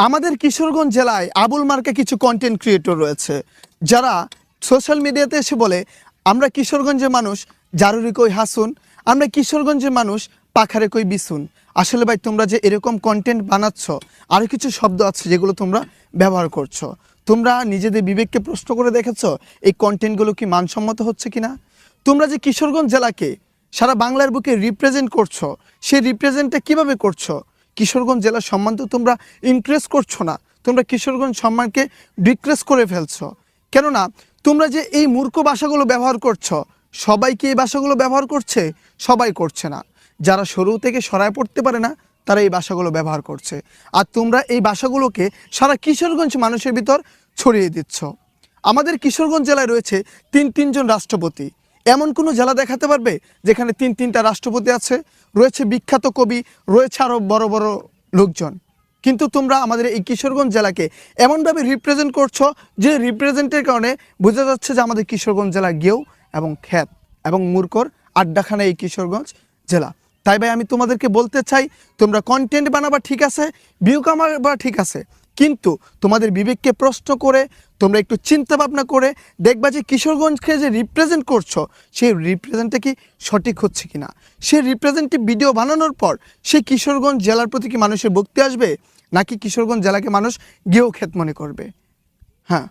আমাদের কিশোরগঞ্জ জেলায় আবুল মার্কা কিছু কন্টেন্ট ক্রিয়েটর রয়েছে যারা সোশ্যাল মিডিয়াতে এসে বলে আমরা কিশোরগঞ্জের মানুষ জারুরি কই হাসুন, আমরা কিশোরগঞ্জের মানুষ পাখারে কই বিসুন। আসলে ভাই তোমরা যে এরকম কন্টেন্ট বানাচ্ছ, আরও কিছু শব্দ আছে যেগুলো তোমরা ব্যবহার করছো। তোমরা নিজেদের বিবেককে প্রশ্ন করে দেখেছো এই কন্টেন্টগুলো কি মানসম্মত হচ্ছে কিনা? তোমরা যে কিশোরগঞ্জ জেলাকে সারা বাংলার বুকে রিপ্রেজেন্ট করছো, সেই রিপ্রেজেন্টটা কিভাবে করছো? কিশোরগঞ্জ জেলার সম্মান তো তোমরা ইনক্রিজ করছো না, তোমরা কিশোরগঞ্জ সম্মানকে ডিক্রিজ করে ফেলছো। কেননা তোমরা যে এই মূর্খ ভাষাগুলো ব্যবহার করছো, সবাই কি এই ভাষাগুলো ব্যবহার করছে? সবাই করছে না। যারা শুরু থেকে সরায় পড়তে পারে না তারা এই ভাষাগুলো ব্যবহার করছে, আর তোমরা এই ভাষাগুলোকে সারা কিশোরগঞ্জ মানুষের ভিতর ছড়িয়ে দিচ্ছ। আমাদের কিশোরগঞ্জ জেলায় রয়েছে তিনজন রাষ্ট্রপতি। এমন কোনো জেলা দেখাতে পারবে যেখানে তিনটা রাষ্ট্রপতি আছে, রয়েছে বিখ্যাত কবি, রয়েছে আরও বড় বড় লোকজন? কিন্তু তোমরা আমাদের এই কিশোরগঞ্জ জেলাকে এমনভাবে রিপ্রেজেন্ট করছো যে রিপ্রেজেন্টের কারণে বোঝা যাচ্ছে যে আমাদের কিশোরগঞ্জ জেলা গেও এবং খ্যাত এবং মূর্খর আড্ডাখানা এই কিশোরগঞ্জ জেলা। তাই ভাই আমি তোমাদেরকে বলতে চাই, তোমরা কন্টেন্ট বানাবা ঠিক আছে, ভিউ কামাবা ঠিক আছে, কিন্তু তোমাদের বিবেককে প্রশ্ন করে তোমরা একটু চিন্তা ভাবনা করে দেখবা যে কিশোরগঞ্জকে যে রিপ্রেজেন্ট করছো সেই রিপ্রেজেন্টটা কি সঠিক হচ্ছে কিনা। সেই রিপ্রেজেন্টেটিভ ভিডিও বানানোর পর সেই কিশোরগঞ্জ জেলার প্রতি কি মানুষের ভক্তি আসবে, নাকি কিশোরগঞ্জ জেলাকে মানুষ গেও খ্যাত মনে করবে? হ্যাঁ।